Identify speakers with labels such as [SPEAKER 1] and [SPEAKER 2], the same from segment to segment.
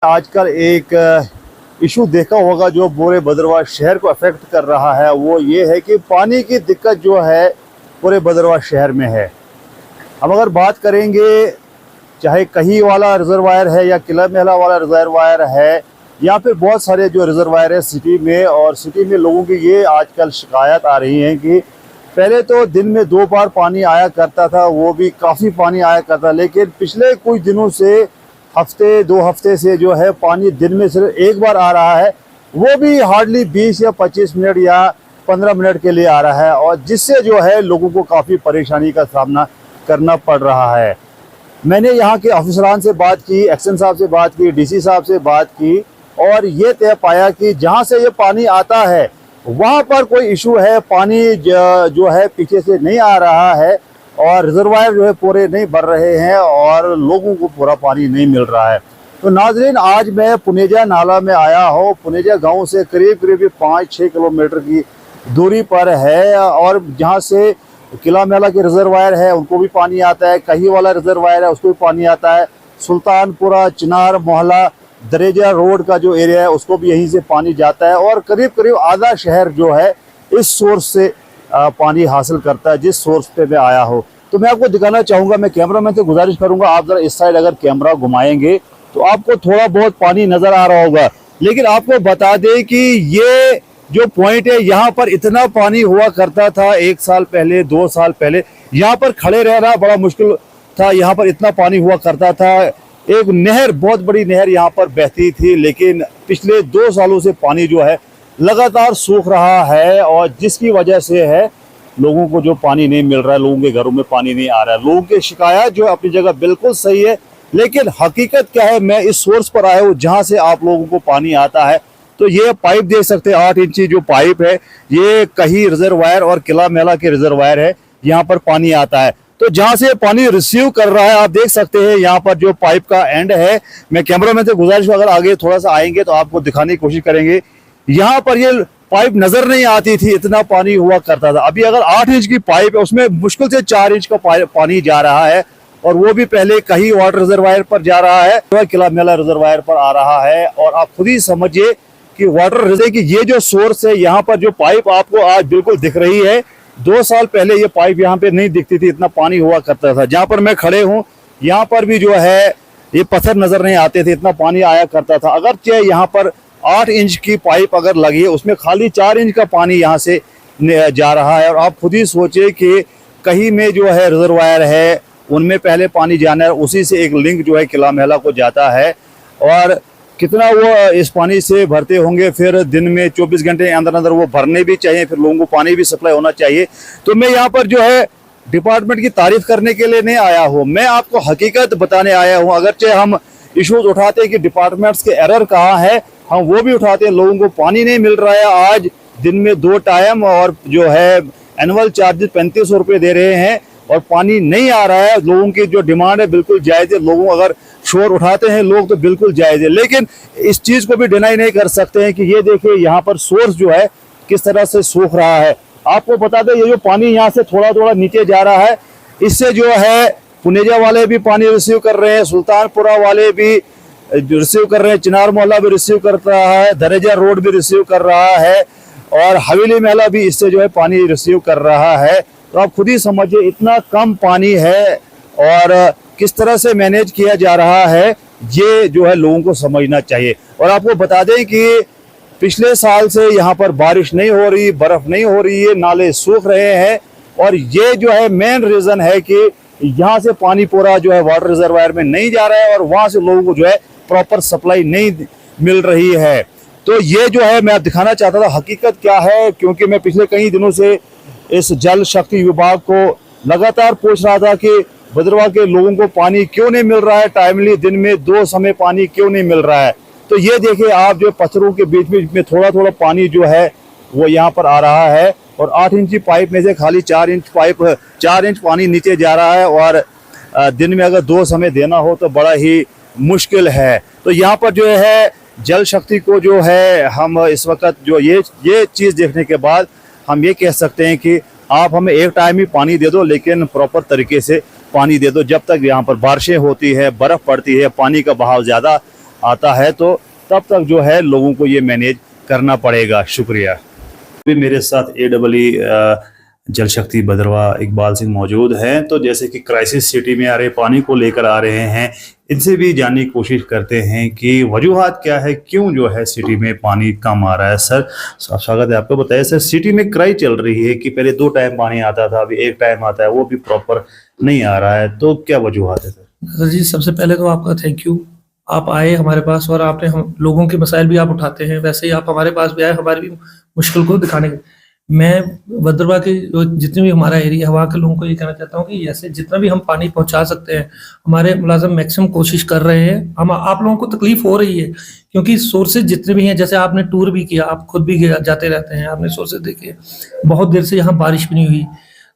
[SPEAKER 1] आजकल एक इशू देखा होगा जो पूरे भद्रवाह शहर को अफेक्ट कर रहा है, वो ये है कि पानी की दिक्कत जो है पूरे भद्रवाह शहर में है। अब अगर बात करेंगे, चाहे कहीं वाला रिजर्वायर है या किला महला वाला रिजर्वायर है, यहाँ पे बहुत सारे जो रिजर्वायर है सिटी में, और सिटी में लोगों की ये आजकल शिकायत आ रही है कि पहले तो दिन में 2 बार पानी आया करता था, वो भी काफ़ी पानी आया करता, लेकिन पिछले कुछ दिनों से हफ्ते 2 हफ्ते से जो है पानी दिन में सिर्फ 1 बार आ रहा है, वो भी हार्डली 20 या 25 मिनट या 15 मिनट के लिए आ रहा है, और जिससे जो है लोगों को काफ़ी परेशानी का सामना करना पड़ रहा है। मैंने यहाँ के अफसरान से बात की, एक्शन साहब से बात की, डीसी साहब से बात की, और ये तय पाया कि जहाँ से ये पानी आता है वहाँ पर कोई इशू है, पानी जो है पीछे से नहीं आ रहा है और रिजर्वायर जो है पूरे नहीं भर रहे हैं और लोगों को पूरा पानी नहीं मिल रहा है। तो नाजरीन, आज मैं पुनेजा नाला में आया हूँ। पुनेजा गांव से करीब 5-6 किलोमीटर की दूरी पर है, और जहाँ से किला मेला के रिजर्वायर है उनको भी पानी आता है, कहीं वाला रिजर्वायर है उसको भी पानी आता है, सुल्तानपुरा, चिनार मोहल्ला, दरेजा रोड का जो एरिया है उसको भी यहीं से पानी जाता है, और करीब आधा शहर जो है इस सोर्स से पानी हासिल करता है, जिस सोर्स पे मैं आया हूँ। तो मैं आपको दिखाना चाहूँगा, मैं कैमरामैन से गुजारिश करूँगा आप ज़रा इस साइड अगर कैमरा घुमाएंगे तो आपको थोड़ा बहुत पानी नज़र आ रहा होगा। लेकिन आपको बता दें कि ये जो पॉइंट है, यहाँ पर इतना पानी हुआ करता था 1 साल पहले, 2 साल पहले, यहाँ पर खड़े रहना बड़ा मुश्किल था। यहाँ पर इतना पानी हुआ करता था, एक नहर, बहुत बड़ी नहर यहाँ पर बहती थी, लेकिन पिछले 2 सालों से पानी जो है लगातार सूख रहा है, और जिसकी वजह से है लोगों को जो पानी नहीं मिल रहा है, लोगों के घरों में पानी नहीं आ रहा है। लोगों की शिकायत जो है अपनी जगह बिल्कुल सही है, लेकिन हकीकत क्या है, मैं इस सोर्स पर आया हूँ जहाँ से आप लोगों को पानी आता है। तो ये पाइप देख सकते हैं, 8 इंची जो पाइप है, ये कहीं रिजर्वायर और किला मेला के रिजर्वायर है, यहाँ पर पानी आता है। तो जहाँ से पानी रिसीव कर रहा है, आप देख सकते हैं यहाँ पर जो पाइप का एंड है, मैं कैमरामैन से गुजारिश, अगर आगे थोड़ा सा आएंगे तो आपको दिखाने की कोशिश करेंगे। यहाँ पर ये पाइप नजर नहीं आती थी, इतना पानी हुआ करता था। अभी अगर 8 इंच की पाइप है, उसमें मुश्किल से 4 इंच का पानी जा रहा है, और वो भी पहले कहीं वाटर रिजर्वायर पर जा रहा है, किला मेला रिजर्वायर पर आ रहा है। और आप खुद ही समझिए कि वाटर रिजर्व की ये जो सोर्स है, यहाँ पर जो पाइप आपको आज बिल्कुल दिख रही है, 2 साल पहले ये पाइप यहाँ पे नहीं दिखती थी, इतना पानी हुआ करता था। जहाँ पर मैं खड़े हूँ यहाँ पर भी जो है ये पत्थर नजर नहीं आते थे, इतना पानी आया करता था। अगर चाहे यहाँ पर 8 इंच की पाइप अगर लगी है, उसमें खाली 4 इंच का पानी यहाँ से जा रहा है। और आप खुद ही सोचिए कि कहीं में जो है रिजर्वायर है, उनमें पहले पानी जाना है, उसी से एक लिंक जो है किला महला को जाता है, और कितना वो इस पानी से भरते होंगे, फिर दिन में 24 घंटे के अंदर अंदर वो भरने भी चाहिए, फिर लोगों को पानी भी सप्लाई होना चाहिए। तो मैं यहाँ पर जो है डिपार्टमेंट की तारीफ करने के लिए नहीं आया हूँ, मैं आपको हकीकत बताने आया हूँ। अगरचे हम इश्यूज उठाते हैं कि डिपार्टमेंट्स के एरर कहाँ है, हम वो भी उठाते हैं। लोगों को पानी नहीं मिल रहा है, आज दिन में 2 टाइम, और जो है एनुअल चार्जेस 3500 रुपये दे रहे हैं, और पानी नहीं आ रहा है। लोगों की जो डिमांड है बिल्कुल जायज़ है, लोगों अगर शोर उठाते हैं लोग तो बिल्कुल जायज़ है, लेकिन इस चीज़ को भी डिनाई नहीं कर सकते हैं कि ये देखिए यहाँ पर सोर्स जो है किस तरह से सूख रहा है। आपको बता दें, ये जो पानी यहाँ से थोड़ा थोड़ा नीचे जा रहा है, इससे जो है पुनेजा वाले भी पानी रिसीव कर रहे हैं, सुल्तानपुरा वाले भी रिसीव कर रहे हैं, चिनार मोहल्ला भी रिसीव कर रहा है, दरेजा रोड भी रिसीव कर रहा है, और हवेली महला भी इससे जो है पानी रिसीव कर रहा है। तो आप खुद ही समझिए इतना कम पानी है, और किस तरह से मैनेज किया जा रहा है, ये जो है लोगों को समझना चाहिए। और आपको बता दें कि पिछले साल से यहाँ पर बारिश नहीं हो रही, बर्फ नहीं हो रही है, नाले सूख रहे हैं, और ये जो है मेन रीज़न है कि यहाँ से पानी पूरा जो है वाटर रिजर्वायर में नहीं जा रहा है, और वहाँ से लोगों को जो है प्रॉपर सप्लाई नहीं मिल रही है। तो ये जो है मैं दिखाना चाहता था हकीकत क्या है, क्योंकि मैं पिछले कई दिनों से इस जल शक्ति विभाग को लगातार पूछ रहा था कि भद्रवाह के लोगों को पानी क्यों नहीं मिल रहा है टाइमली, दिन में 2 समय पानी क्यों नहीं मिल रहा है। तो ये देखिए आप, जो पत्थरों के बीच में थोड़ा थोड़ा पानी जो है वो यहाँ पर आ रहा है, और 8 इंची पाइप में से खाली 4 इंच पानी नीचे जा रहा है, और दिन में अगर 2 समय देना हो तो बड़ा ही मुश्किल है। तो यहाँ पर जो है जल शक्ति को जो है हम इस वक्त जो ये चीज़ देखने के बाद हम ये कह सकते हैं कि आप हमें एक टाइम ही पानी दे दो, लेकिन प्रॉपर तरीके से पानी दे दो। जब तक यहाँ पर बारिशें होती है, बर्फ़ पड़ती है, पानी का बहाव ज़्यादा आता है, तो तब तक जो है लोगों को ये मैनेज करना पड़ेगा। शुक्रिया। अभी मेरे साथ AEE जल शक्ति भद्रवाह इकबाल सिंह मौजूद हैं। तो जैसे कि क्राइसिस सिटी में आ रहे पानी को लेकर आ रहे हैं, इनसे भी जानने की कोशिश करते हैं कि वजूहात क्या है, क्यों जो है सिटी में पानी कम आ रहा है। सर स्वागत है आपको। बताइए सर, सिटी में क्राइस चल रही है कि पहले 2 टाइम पानी आता था, अभी 1 टाइम आता है, वो भी प्रॉपर नहीं आ रहा है, तो क्या वजूहात है
[SPEAKER 2] सर जी, सबसे पहले तो आपका थैंक यू। आप आए हमारे पास और आपने हम लोगों के मसाइल भी आप उठाते हैं, वैसे ही आप हमारे पास भी आए हमारी भी मुश्किल को दिखाने के। मैं भद्रवाह के जितने भी हमारा एरिया है वहाँ के लोगों को ये कहना चाहता हूँ कि ऐसे जितना भी हम पानी पहुँचा सकते हैं, हमारे मुलाजिम मैक्सिमम कोशिश कर रहे हैं। हम आप लोगों को तकलीफ हो रही है क्योंकि सोर्सेज जितने भी हैं, जैसे आपने टूर भी किया, आप खुद भी जाते रहते हैं, आपने सोर्सेज देखे। बहुत देर से यहाँ बारिश भी नहीं हुई,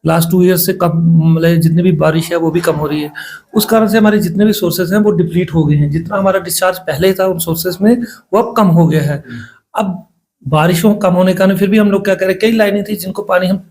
[SPEAKER 2] लास्ट 2 ईयर्स से कम, मतलब जितनी भी बारिश है वो भी कम हो रही है। उस कारण से हमारे जितने भी सोर्सेज हैं वो डिप्लीट हो गए हैं। जितना हमारा डिस्चार्ज पहले था उन सोर्सेज में, वो अब कम हो गया है। अब बारिशों कम होने के कारण फिर भी हम लोग क्या करें, कई लाइनें थी जिनको पानी हम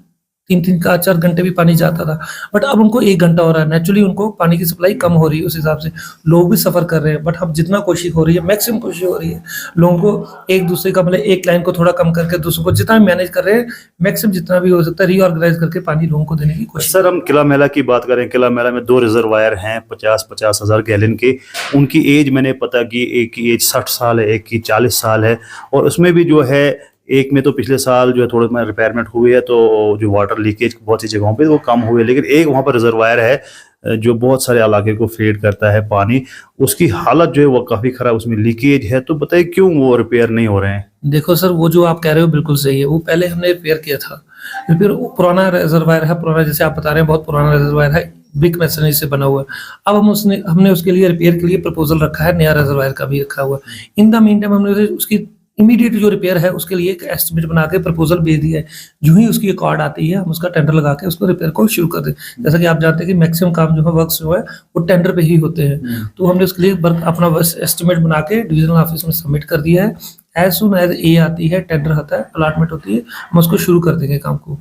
[SPEAKER 2] 3-3 4 घंटे भी पानी जाता था, बट अब उनको 1 घंटा हो रहा है। नेचुरली उनको पानी की सप्लाई कम हो रही है, उस हिसाब से लोग भी सफर कर रहे हैं। बट अब जितना कोशिश हो रही है, मैक्सिमम कोशिश हो रही है लोगों को एक दूसरे का, मतलब एक लाइन को थोड़ा कम करके दूसरों को जितना भी मैनेज कर रहे हैं, मैक्सिमम जितना भी हो सकता है रीऑर्गेनाइज करके पानी लोगों को देने की कोशिश।
[SPEAKER 1] सर हम किला मेला की बात करें, किला मेला में 2 रिजर्वायर हैं 50-50 हज़ार गैलन के। उनकी एज मैंने पता की, एक की एज 60 साल है, एक की 40 साल है, और उसमें भी जो है एक में तो पिछले साल जो है थोड़ा में रिपेयरमेंट हुई है, तो जो वाटर लीकेज बहुत सी जगहों पे वो कम हुई है। लेकिन एक वहाँ पर रिजर्वायर है जो बहुत सारे इलाके को फीड करता है पानी, उसकी हालत जो है वो काफ़ी ख़राब, उसमें लीकेज है। तो बताइए क्यों वो रिपेयर नहीं हो रहे हैं।
[SPEAKER 2] देखो सर, वो जो आप कह रहे हो बिल्कुल सही है। वो पहले हमने रिपेयर किया था, रिपेयर पुराना रिजर्वायर है, पुराना जैसे आप बता रहे हैं बहुत पुराना रिजर्वायर है, ब्रिक मैसनरी से बना हुआ है। अब हमने उसके लिए रिपेयर के लिए प्रपोजल रखा है, नया रिजर्वायर का भी रखा हुआ है। इन द मीन टाइम हमने उसकी इमीडिएट जो रिपेयर है उसके लिए एक एस्टिमेट बना के प्रपोजल भेज दिया है। जो ही उसकी एक ऑर्ड आती है, हम उसका टेंडर लगा के उसको रिपेयर को शुरू कर दें। जैसा कि आप जानते हैं कि मैक्सिमम काम जो है वर्क्स जो है वो टेंडर पे ही होते हैं। तो हमने उसके लिए अपना एस्टिमेट बना के डिविजनल ऑफिस में सबमिट कर दिया है। एज सुन एज ए आती है, टेंडर आता है, अलॉटमेंट होती है, हम उसको शुरू कर देंगे काम को।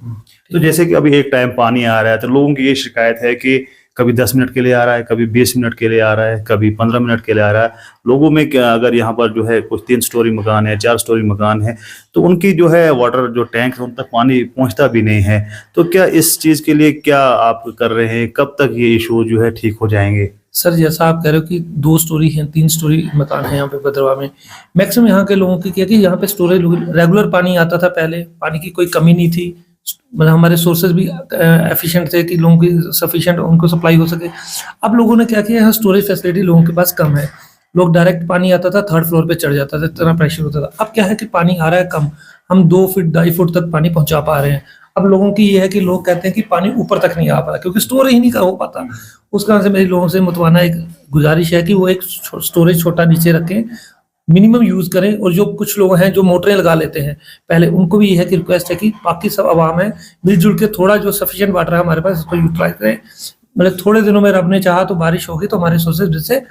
[SPEAKER 1] तो जैसे कि अभी 1 टाइम पानी आ रहा है, तो लोगों की ये शिकायत है कि कभी 10 मिनट के लिए आ रहा है, कभी 20 मिनट के लिए आ रहा है, कभी 15 मिनट के लिए आ रहा है। लोगों में क्या, अगर यहाँ पर जो है कुछ 3 स्टोरी मकान है, 4 स्टोरी मकान है, तो उनकी जो है वाटर जो टैंक है उन तक पानी पहुँचता भी नहीं है। तो क्या इस चीज़ के लिए क्या आप कर रहे हैं, कब तक ये इशू जो है ठीक हो जाएंगे।
[SPEAKER 2] सर जैसा आप कह रहे हो कि 2 स्टोरी हैं, 3 स्टोरी मकान है यहाँ पे भद्रवाह में, मैक्सिमम यहाँ के लोगों की क्या कि यहाँ पे स्टोरेज रेगुलर पानी आता था, पहले पानी की कोई कमी नहीं थी, मतलब हमारे सोर्सेज भी एफिशिएंट थे कि लोगों की सफिशिएंट उनको सप्लाई हो सके। अब लोगों ने क्या किया, यहाँ स्टोरेज फैसिलिटी लोगों के पास कम है। लोग डायरेक्ट पानी आता था 3rd फ्लोर पे चढ़ जाता था, इतना प्रेशर होता था। अब क्या है कि पानी आ रहा है कम, हम 2 फीट 2.5 फुट तक पानी पहुंचा पा रहे हैं। अब लोगों की ये है कि लोग कहते हैं कि पानी ऊपर तक नहीं आ पा रहा क्योंकि स्टोर ही नहीं हो पाता। उस कारण से मेरी लोगों से मुतवाना एक गुजारिश है कि वो एक स्टोरेज छोटा नीचे रखें, मिनिमम यूज करें। और जो कुछ लोग हैं जो मोटरें लगा लेते हैं पहले, उनको भी ये है कि रिक्वेस्ट है कि बाकी सब आवाम है मिलजुल के थोड़ा जो सफिशिएंट वाटर है हमारे पास इसको यूटिलाइज करें। मतलब थोड़े दिनों में रब ने चाहा तो बारिश होगी तो हमारे सोर्सेज से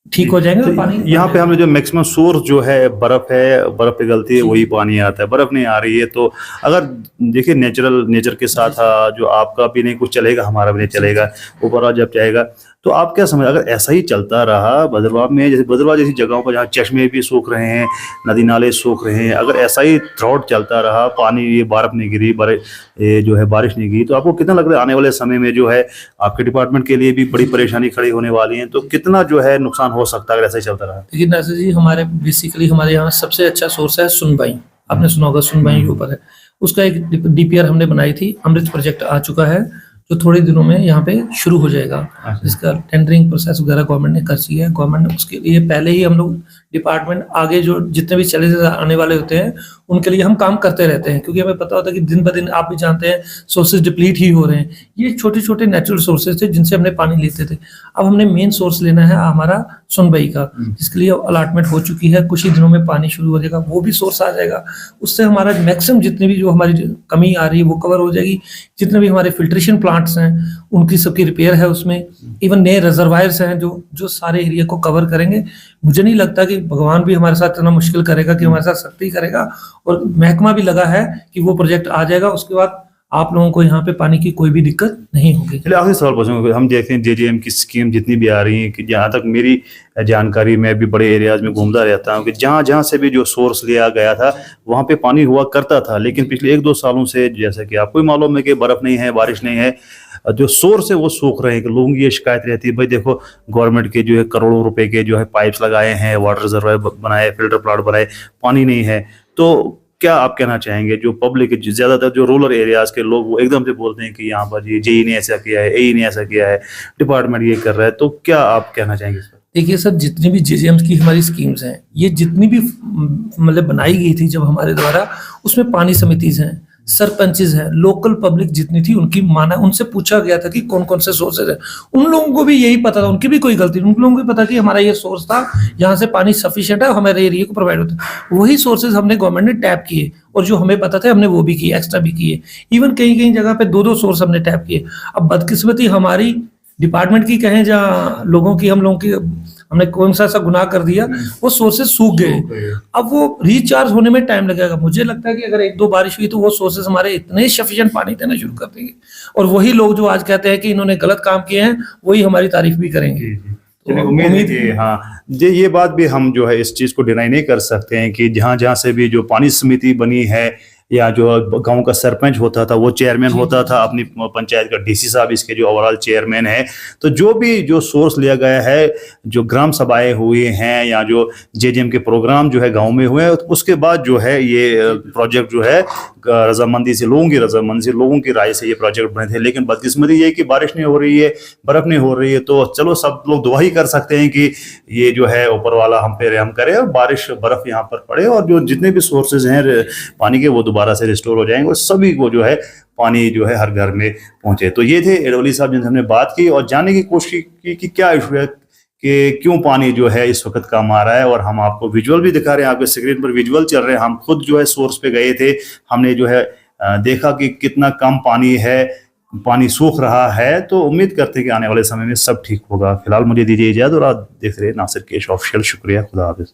[SPEAKER 2] ठीक हो जाएंगे।
[SPEAKER 1] तो
[SPEAKER 2] पानी
[SPEAKER 1] यहाँ पे हमने जो मैक्सिमम सोर्स जो है बर्फ पिघलती है, वही पानी आता है। बर्फ नहीं आ रही है तो अगर देखिए नेचर के साथ जो आपका भी नहीं कुछ चलेगा, हमारा भी नहीं चलेगा, ऊपर जब जाएगा। तो आप क्या समझ, अगर ऐसा ही चलता रहा भद्रवाह में, जैसे भद्रवाह जैसी जगहों पर जहाँ चश्मे भी सूख रहे हैं, नदी नाले सूख रहे हैं, अगर ऐसा ही थ्राउट चलता रहा, पानी ये बर्फ नहीं गिरी, ये जो है बारिश नहीं गिरी, तो आपको कितना लग रहा है आने वाले समय में जो है आपके डिपार्टमेंट के लिए भी बड़ी परेशानी खड़ी होने वाली है। तो कितना जो है नुकसान हो सकता है अगर ऐसा ही चलता रहा।
[SPEAKER 2] लेकिन ऐसे जी हमारे बेसिकली हमारे यहाँ सबसे अच्छा सोर्स है सुनबाई, आपने सुना होगा सुनबाई के ऊपर है। उसका एक DPR हमने बनाई थी, अमृत प्रोजेक्ट आ चुका है जो थोड़े दिनों में यहाँ पे शुरू हो जाएगा। जिसका टेंडरिंग प्रोसेस वगैरह गवर्नमेंट ने कर दी है। गवर्नमेंट ने उसके लिए पहले ही हम लोग डिपार्टमेंट आगे जो जितने भी चैलेंजेस आने वाले होते हैं उनके लिए हम काम करते रहते हैं, क्योंकि हमें पता होता है कि दिन ब दिन आप भी जानते हैं सोर्सेज डिप्लीट ही हो रहे हैं। ये छोटे छोटे नेचुरल सोर्सेज थे जिनसे हमने पानी लेते थे। अब हमने मेन सोर्स लेना है हमारा सुनबई का, जिसके लिए अलॉटमेंट हो चुकी है, कुछ ही दिनों में पानी शुरू हो जाएगा, वो भी सोर्स आ जाएगा। उससे हमारा मैक्सिमम जितने भी जो हमारी कमी आ रही है वो कवर हो जाएगी। जितने भी हमारे फिल्ट्रेशन प्लांट्स हैं उनकी सबकी रिपेयर है उसमें, इवन नए रिजर्वायर्स हैं जो सारे एरिया को कवर करेंगे। मुझे नहीं लगता कि भगवान भी हमारे साथ इतना मुश्किल करेगा कि हमारे साथ सख्ती करेगा, और महकमा भी लगा है कि वो प्रोजेक्ट आ जाएगा। उसके बाद आप लोगों को यहाँ पे पानी की कोई भी दिक्कत नहीं होगी।
[SPEAKER 1] चलिए आखिरी सवाल पूछूंगा, हम देखते हैं जेजेएम की स्कीम जितनी भी आ रही है, कि जहाँ तक मेरी जानकारी में भी बड़े एरियाज में घूमता रहता हूँ कि जहाँ जहाँ से भी जो सोर्स लिया गया था वहाँ पे पानी हुआ करता था, लेकिन पिछले 1-2 सालों से जैसा कि आपको ही मालूम है कि बर्फ नहीं है, बारिश नहीं है, जो सोर्स है वो सूख रहे हैं। कि लोगों की ये शिकायत रहती है, भाई देखो गवर्नमेंट के जो है करोड़ों रुपए के जो है पाइप्स लगाए हैं, वाटर रिजर्वायर बनाए, फिल्टर प्लांट बनाए, पानी नहीं है। तो क्या आप कहना चाहेंगे, जो पब्लिक ज्यादातर जो रूरल एरियाज के लोग वो एकदम से बोलते हैं कि यहाँ पर ये जेई ने ऐसा किया है, एई ने ऐसा किया है, डिपार्टमेंट ये कर रहा है, तो क्या आप कहना चाहेंगे इस पर?
[SPEAKER 2] देखिए सर, जितनी भी जेजेएम्स की हमारी स्कीम्स हैं, ये जितनी भी मतलब बनाई गई थी जब हमारे द्वारा, उसमें पानी समितिज हैं, सरपंचेज हैं, लोकल पब्लिक जितनी थी उनकी माना, उनसे पूछा गया था कि कौन कौन से सोर्सेज हैं। उन लोगों को भी यही पता था, उनकी भी कोई गलती नहीं, उन लोगों को भी पता कि हमारा ये सोर्स था, यहाँ से पानी सफिशिएंट है, हमारे एरिया को प्रोवाइड होता है। वही सोर्सेज हमने गवर्नमेंट ने टैप किए, और जो हमें पता था हमने वो भी किए, एक्स्ट्रा भी किए। इवन कहीं कहीं जगह पे 2-2 सोर्स हमने टैप किए। अब बदकिस्मती हमारी डिपार्टमेंट की कहें, जहाँ लोगों की, हम लोगों की, हमने कौन सा ऐसा गुनाह कर दिया, वो सोर्सेज सूख गए। अब वो रिचार्ज होने में टाइम लगेगा। मुझे लगता है कि अगर 1-2 बारिश हुई तो वो सोर्सेज हमारे इतने सफिशिएंट पानी देना शुरू कर देंगे, और वही लोग जो आज कहते हैं कि इन्होंने गलत काम किए हैं, वही हमारी तारीफ भी करेंगे।
[SPEAKER 1] चलिए उम्मीद है कि हाँ ये बात भी हम जो है इस चीज को डिनाई नहीं कर सकते हैं कि जहाँ जहाँ से भी जो पानी समिति बनी है, या जो गांव का सरपंच होता था वो चेयरमैन होता था, अपनी पंचायत का डीसी साहब इसके जो ओवरऑल चेयरमैन है, तो जो भी जो सोर्स लिया गया है, जो ग्राम सभाएं हुई हैं, या जो जेजेएम के प्रोग्राम जो है गांव में हुए, उसके बाद जो है ये प्रोजेक्ट जो है रजामंदी से, लोगों की रजामंदी से, लोगों की राय से ये प्रोजेक्ट बने थे। लेकिन बदकिस्मती ये कि बारिश नहीं हो रही है, बर्फ नहीं हो रही है, तो चलो सब लोग दुआ ही कर सकते हैं कि ये जो है ऊपर वाला हम पे रहम करे और बारिश बर्फ यहाँ पर पड़े, और जो जितने भी सोर्सेज हैं पानी के वो दोबारा से रिस्टोर हो जाएंगे, और सभी को जो है पानी जो है हर घर में पहुंचे। तो ये थे एडवली साहब जिनसे हमने बात की और जानने की कोशिश की कि क्या इशू है, कि क्यों पानी जो है इस वक्त कम आ रहा है। और हम आपको विजुअल भी दिखा रहे हैं, आपके स्क्रीन पर विजुअल चल रहे हैं। हम खुद जो है सोर्स पे गए थे, हमने जो है देखा कि कितना कम पानी है, पानी सूख रहा है। तो उम्मीद करते हैं कि आने वाले समय में सब ठीक होगा। फिलहाल मुझे दीजिए इजाजत और आप देख रहे हैं नासिर केश ऑफिशियल। शुक्रिया, खुदा हाफिज।